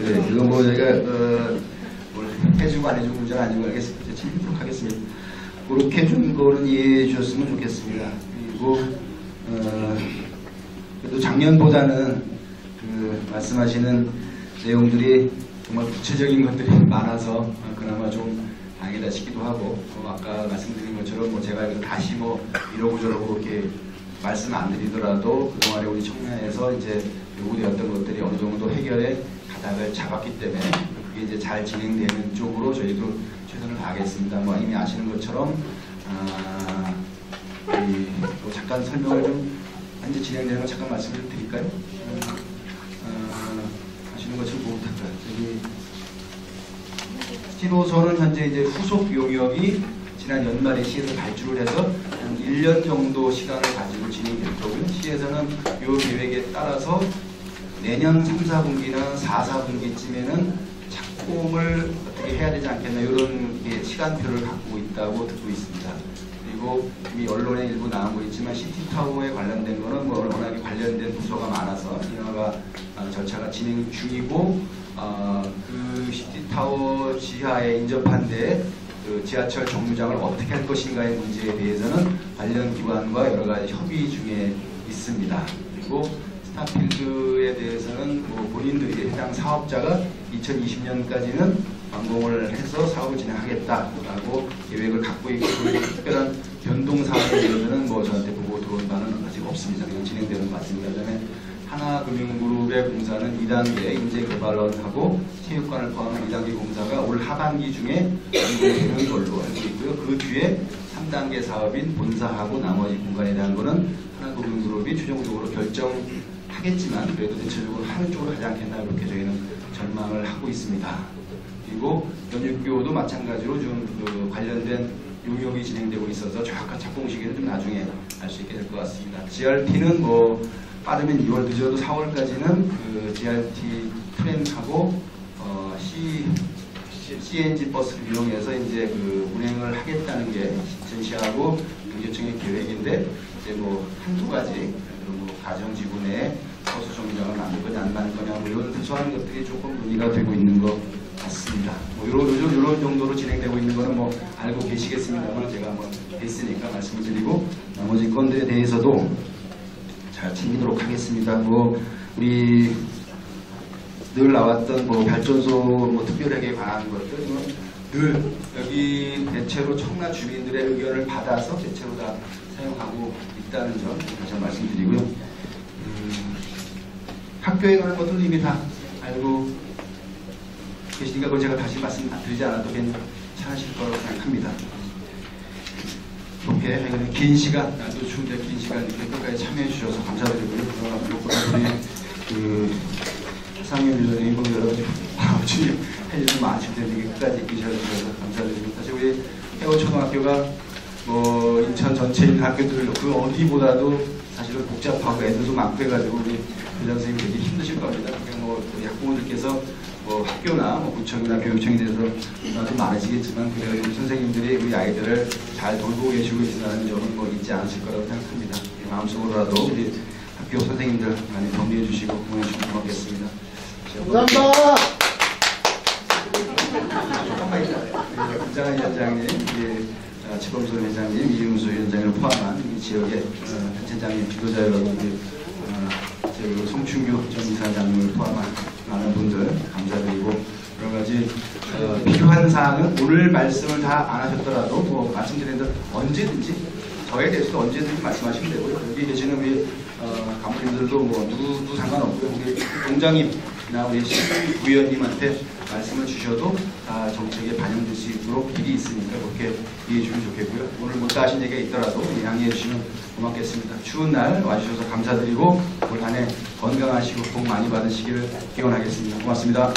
Speaker 6: 네, 이건 뭐 저희가 해주고 안 해주고 문제는 아니고 알겠습니다. 챙기도록 하겠습니다. 그렇게 해준 거는 이해해 주셨으면 좋겠습니다. 그리고 그래도 작년보다는 그 말씀하시는 내용들이 정말 구체적인 것들이 많아서 그나마 좀 다행이다 싶기도 하고 아까 말씀드린 것처럼 뭐 제가 다시 뭐 이러고 저러고 이렇게 말씀 안 드리더라도 그동안에 우리 청라에서 이제 요구되었던 것들이 어느 정도 해결에 가닥을 잡았기 때문에 그게 이제 잘 진행되는 쪽으로 저희도 최선을 다하겠습니다. 뭐 이미 아시는 것처럼 또 잠깐 설명을 좀 현재 진행되는 거 잠깐 말씀을 드릴까요? 아시는 것처럼 뭐부탁할까요? 저기 7호선은 현재 이제 후속 용역이 지난 연말에 시에서 발주를 해서 한 1년 정도 시간을 가지고 진행될 거고요. 시에서는 이 계획에 따라서 내년 3, 4분기나 4, 4분기쯤에는 착공을 어떻게 해야 되지 않겠나 이런 시간표를 갖고 있다고 듣고 있습니다. 그리고 이미 언론에 일부 나오고 있지만 시티타워에 관련된 거는 뭐 워낙에 관련된 부서가 많아서 인허가 절차가 진행 중이고 그 시티타워 지하에 인접한 데에 그 지하철 정류장을 어떻게 할 것인가의 문제에 대해서는 관련 기관과 여러 가지 협의 중에 있습니다. 그리고 스타필드에 대해서는 뭐 본인들이 해당 사업자가 2020년까지는 완공을 해서 사업을 진행하겠다라고 계획을 갖고 있고 특별한 변동 사항에 대해서는 뭐 저한테 보고 들어온 바는 아직 없습니다. 그냥 진행되는 것 같습니다. 그다음에 하나금융그룹의 공사는 2단계 인재개발원하고 체육관을 포함한 2단계 공사가 올 하반기 중에 완공되는 걸로 알고 있고요. 그 뒤에 3단계 사업인 본사하고 나머지 공간에 대한 거는 하나금융그룹이 최종적으로 결정하겠지만 그래도 대체적으로 하는 쪽으로 가지 않겠나 이렇게 저희는 전망을 하고 있습니다. 그리고 연육교도 마찬가지로 좀 그 관련된 용역이 진행되고 있어서 정확한 착공 시기는 좀 나중에 알 수 있게 될 것 같습니다. GRT는 뭐 빠르면 2월 늦어도 4월까지는 그 GRT 트램하고 CNG 버스를 이용해서 이제 그 운행을 하겠다는 게 전시하고 경제청의 계획인데 이제 뭐 한두 가지 뭐 가정지구 내에 버스 정류장을 만들 거냐 안 만들 거냐 뭐 이런 소소한 것들이 조금 논의가 되고 있는 것 같습니다. 뭐 이런 정도로 진행되고 있는 거는 뭐 알고 계시겠습니다만 제가 한번 했으니까 말씀을 드리고 나머지 건들에 대해서도 잘 챙기도록 하겠습니다. 뭐 우리 늘 나왔던 뭐 발전소 뭐 특별하게 관한 것들 늘 여기 대체로 청라 주민들의 의견을 받아서 대체로 다 사용하고 있다는 점 다시 한번 말씀드리고요. 학교에 관한 것들도 이미 다 알고 계시니까 그걸 제가 다시 말씀드리지 않아도 괜찮으실 거라고 생각합니다. 이렇게 긴 시간, 날도 추운데 긴 시간 이렇게 끝까지 참여해 주셔서 감사드리고요. 무엇보다 우리 그 상임 위원님 여러 가지 아버지 할 일도 많으실 텐데 끝까지 계셔주셔서 감사드리고 사실 우리 해오초등학교가 뭐 인천 전체인 학교들 그 어디보다도 사실은 복잡하고 애들도 많고 해가지고 우리 교장 선생님 되게 힘드실 겁니다. 뭐 우리 학부모들께서 뭐 학교나 뭐 구청이나 교육청에 대해서 좀 많으시겠지만 그래도 우리 선생님들이 우리 아이들을 잘 돌보고 계시고 있다는 점은 뭐 잊지 않으실 거라고 생각합니다. 마음속으로라도 우리 학교 선생님들 많이 격려해 주시고 응원해 주시면 고맙겠습니다.
Speaker 15: 감사합니다.
Speaker 6: 조금만 있다. 김장한 위원장님. 최범선 회장님, 이윤수 위원장을 포함한 이 지역의 단체장님, 지도자 여러분, 송충규 전 이사장님을 포함한 많은 분들 감사드리고, 여러 가지 필요한 사항은 오늘 말씀을 다 안 하셨더라도 뭐 말씀드린 대로 언제든지 저에 대해서도 언제든지 말씀하시면 되고요. 여기 계시는 우리 간부님들도 뭐 누구도 상관없고요. 우리 동장님이나 우리 부위원님한테 말씀을 주셔도 다 정책에 반영될 수 있도록 길이 있으니까 그렇게 이해해 주시면 좋겠고요. 오늘 못 하신 얘기가 있더라도 양해해 주시면 고맙겠습니다. 추운 날 와주셔서 감사드리고 올 한 해 건강하시고 복 많이 받으시기를 기원하겠습니다. 고맙습니다.